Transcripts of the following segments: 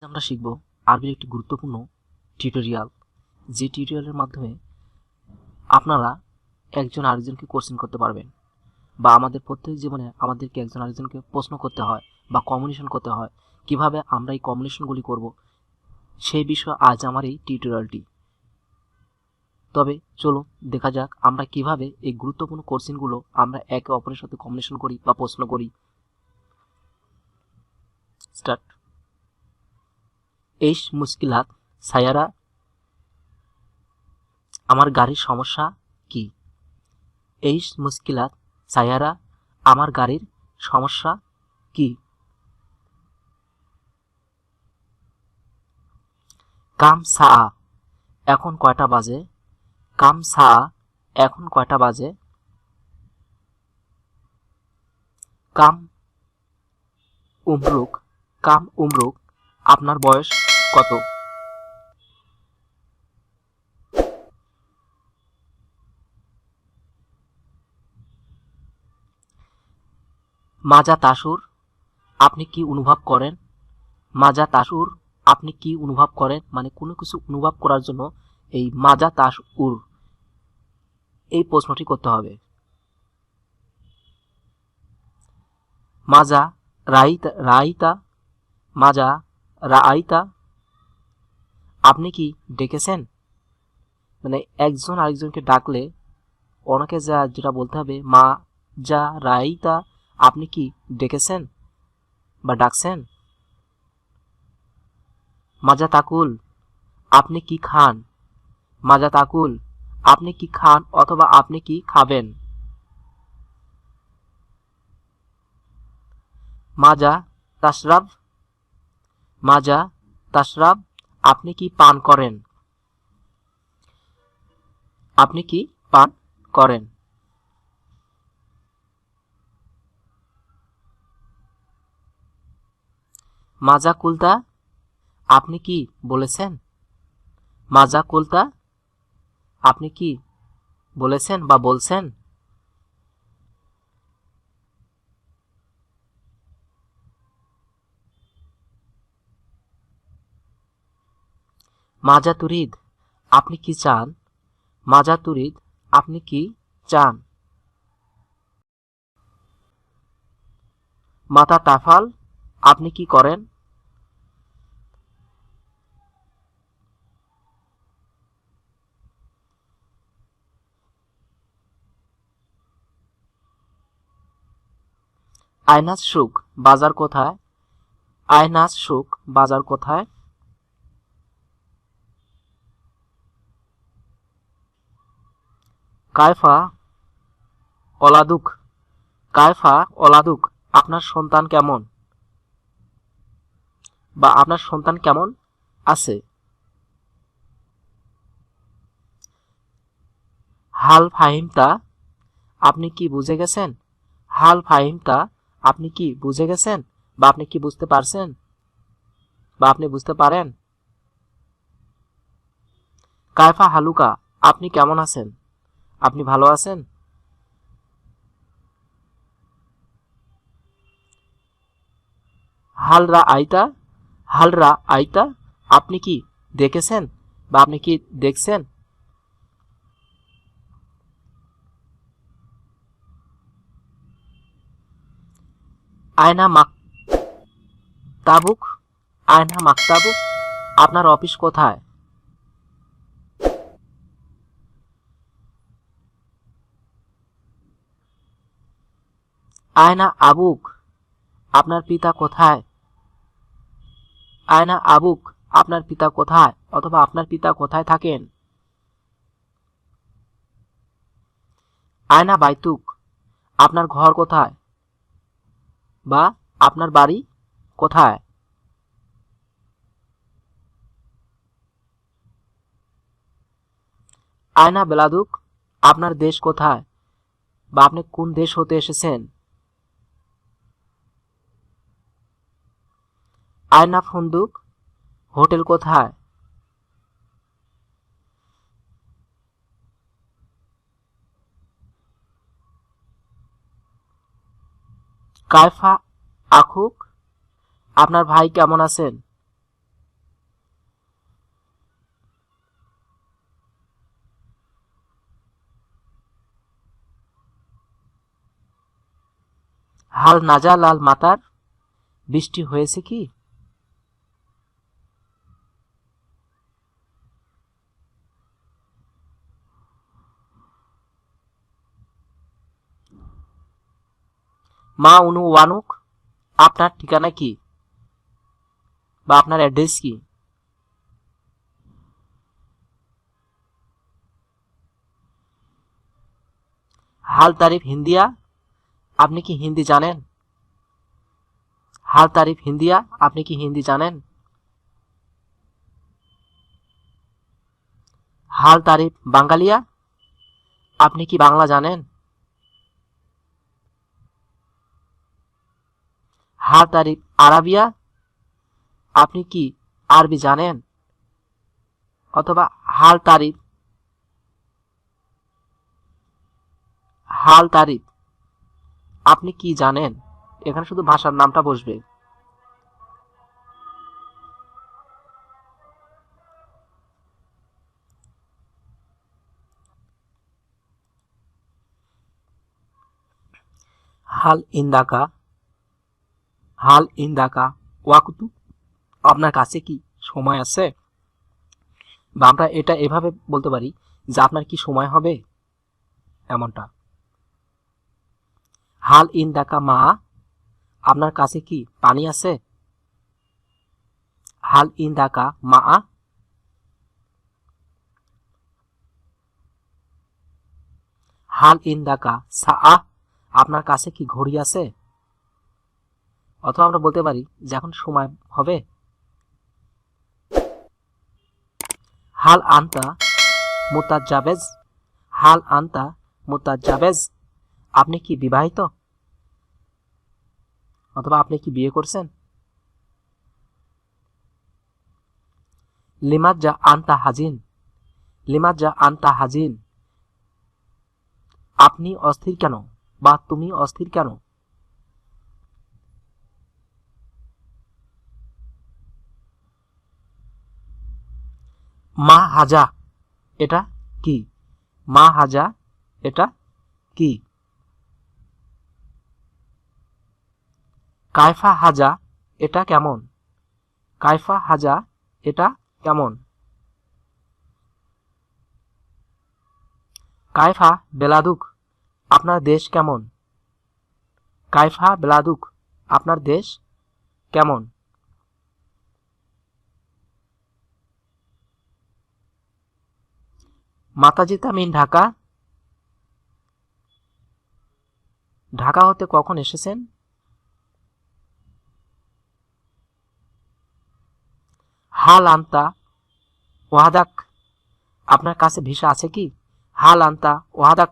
আমরা শিখব আরবির একটি গুরুত্বপূর্ণ টিউটোরিয়াল, যে টিউটোরিয়ালের মাধ্যমে আপনারা একজন আরেকজনকে কোশ্চেন করতে পারবেন, বা আমাদের প্রত্যেক জীবনে আমাদেরকে একজন আরেকজনকে প্রশ্ন করতে হয় বা কমিউনিকেশন করতে হয়। কিভাবে আমরা এই কমিউনিকেশনগুলি করব, সেই বিষয়ে আজ আমার এই টিউটোরিয়ালটি। তবে চলো দেখা যাক আমরা কিভাবে এই গুরুত্বপূর্ণ কোশ্চেনগুলো আমরা একে অপরের সাথে কমিউনিকেশন করি বা প্রশ্ন করি। স্টার্ট। এইশ মুশকিলাত সায়ারা, আমার গাড়ির সমস্যা কি? এইশ মুশকিলাত সায়ারা, আমার গাড়ির সমস্যা কি? কাম সাআ, এখন কয়টা বাজে? কাম সাআ, এখন কয়টা বাজে? কাম উমরুক, কাম উমরুক, আপনার বয়স কত? মাজা তাসুর, আপনি কি অনুভব করেন? মাজা তাসুর, আপনি কি অনুভব করেন, মানে কোনো কিছু অনুভব করার জন্য এই মাজা তাসউর এই প্রশ্নটি করতে হবে। মাজা রাইতা, রাইতা, মাজা রাআইতা, আপনি কি ডেকেছেন? মানে একজন আরেকজনকে ডাকলে ওনাকে যেটা বলতে হবে, মা যা রাইতা, আপনি কি ডেকেছেন বা ডাকছেন? মাজা তাকুল, আপনি কি খান? মাজা তাকুল, আপনি কি খান অথবা আপনি কি খাবেন? মাজা তাশরাব, মাজা তাশরাব, আপনি কি পান করেন? আপনি কি পান করেন? মাজা কুলতা, আপনি কি বলেছেন? মাজা কুলতা, আপনি কি বলেছেন বা বলছেন? মাজা তুরিদ, আপনি কি চান? মাজা তুরিদ, আপনি কি চান? মাতা তাফাল, আপনি কি করেন? আয়নাজ সুক, বাজার কোথায়? আয়নাজ সুক, বাজার কোথায়? কায়ফা অলাদুক, কায়ফা অলাদুক, আপনার সন্তান কেমন বা আপনার সন্তান কেমন আছে? হাল ফাহিমতা, আপনি কি বুঝে গেছেন? হাল ফাহিমতা, আপনি কি বুঝে গেছেন বা আপনি কি বুঝতে পারছেন বা আপনি বুঝতে পারেন? কায়ফা হালুকা, আপনি কেমন আছেন? আপনি ভালো আছেন? হালরা আইতা, হালরা আইতা, আপনি কি দেখেছেন বা আপনি কি দেখছেন? আয়না মাকতাবুক, আয়না মাকতাবুক, আপনার অফিস কোথায়? আয়না আবুক, আপনার পিতা কোথায়? আয়না আবুক, আপনার পিতা কোথায় অথবা আপনার পিতা কোথায় থাকেন? আয়না বাইতুক, আপনার ঘর কোথায় বা আপনার বাড়ি কোথায়? আয়না বেলাদুক, আপনার দেশ কোথায় বা আপনি কোন দেশ হতে এসেছেন? আয়না ফন্দুক, হোটেল কোথায়? কায়ফা আখুক, আপনার ভাই কেমন আছেন? হাল নাজাল আল মাতার, বৃষ্টি হয়েছে কি? মা উনু ওয়ানুক, আপনার ঠিকানা কি বা আপনার অ্যাড্রেস কি? হাল তারিফ হিন্দিয়া, আপনি কি হিন্দি জানেন? হাল তারিফ হিন্দিয়া, আপনি কি হিন্দি জানেন? হাল তারিফ বাঙ্গালিয়া, আপনি কি বাংলা জানেন? হাল তারিফ আরাবিয়া, আপনি কি আরবি জানেন? অথবা হাল তারিফ আপনি কি জানেন? এখানে শুধু ভাষার নামটা বসবে। হাল ইন্দাকা, ওয়াকুতু, আপনার কাছে কি সময় আছে? বা আমরা এটা এভাবে বলতে পারি যে আপনার কি সময় হবে, এমনটা। হাল ইন্দাকা মা, আপনার কাছে কি পানি আছে? হাল ইন্দাকা মা। হাল ইন্দাকা সা, আপনার কাছে কি ঘড়ি আছে? অথবা আমরা বলতে পারি যে এখন সময় হবে। হাল আন্তা মুতাজ্জাবেজ, হাল আন্তা মুতাজ্জাবেজ, আপনি কি বিবাহিত? অথবা আপনি কি বিয়ে করছেন? লিমাজ্জা আন্তা হাজিন, লিমাজ্জা আন্তা হাজিন, আপনি অস্থির কেন বা তুমি অস্থির কেন? মা হাজা, এটা কি? মা হাজা, এটা কি? কায়ফা হাজা, এটা কেমন? কায়ফা হাজা, এটা কেমন? কায়ফা বেলাদুক, আপনার দেশ কেমন? কায়ফা বেলাদুক, আপনার দেশ কেমন? মাতাজিতা মিন ঢাকা, ঢাকা হতে কখন এসেছেন? হাল আন্তা ওয়াহাদাক, আপনার কাছে ভিসা আছে কি? হাল আন্তা ওয়াহাদাক,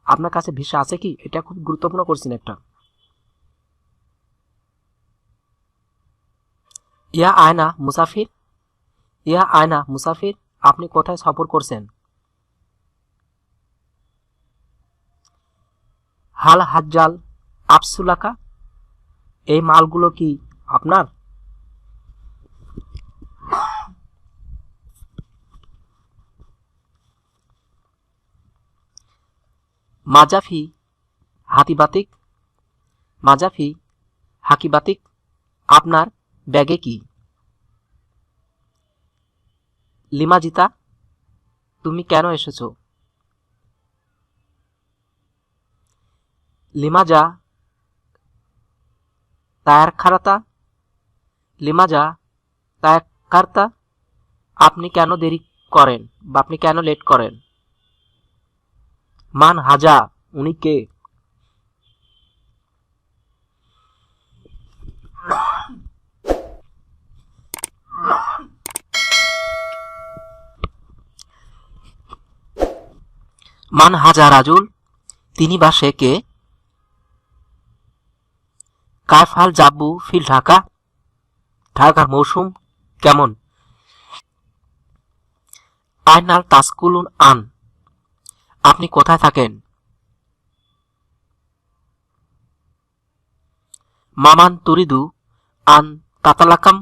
আপনার কাছে ভিসা আছে কি? এটা খুব গুরুত্বপূর্ণ কোশ্চেন একটা। ইয়া আয়না মুসাফির, ইয়া আয়না মুসাফির, আপনি কোথায় সফর করছেন? হাল হাজ্জাল আফসুলাকা, এই মালগুলো কি আপনার? মাজাফি হাতিবাতিক, মাজাফি হাকিবাতিক, আপনার ব্যাগে কি? লিমাজিতা, তুমি কেন এসেছো? লিমাজা তায়ার খারাতা, লিমাজা তায়ার কারতা, আপনি কেন দেরি করেন বা আপনি কেন লেট করেন? মান হাজা, উনি কে? মান হাজা রাজুল, তিনি বা সে কে? কায়ফাল জাব্বু ফিল ঢাকা, ঢাকার মৌসুম কেমন? আইনাল তাসকুলুন আন, আপনি কোথায় থাকেন? মামান তুরিদু আন তাতালাকাম,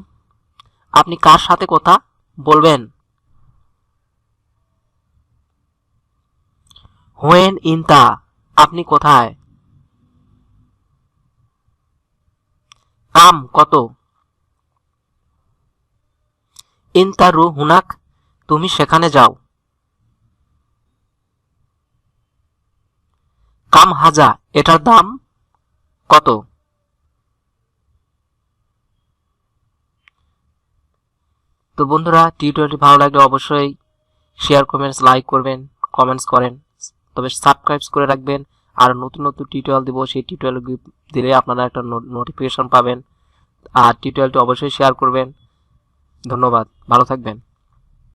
আপনি কার সাথে কথা বলবেন? হোয়েন ইনতা, আপনি কোথায়? কাম কত, ইনতারু হুনাক তুমি সেখানে যাও, কাম হাজা এটার দাম কত। তো বন্ধুরা, টিউটোরিয়ালটি ভালো লাগলে অবশ্যই শেয়ার করবেন, লাইক করবেন, কমেন্টস করেন, তবে সাবস্ক্রাইব করে রাখবেন। আর নতুন নতুন টিউটোরিয়াল দিব, সেই টিউটোরিয়াল দিলে আপনারা একটা নোটিফিকেশন পাবেন। আর টিউটোরিয়ালটি অবশ্যই শেয়ার করবেন। ধন্যবাদ, ভালো থাকবেন।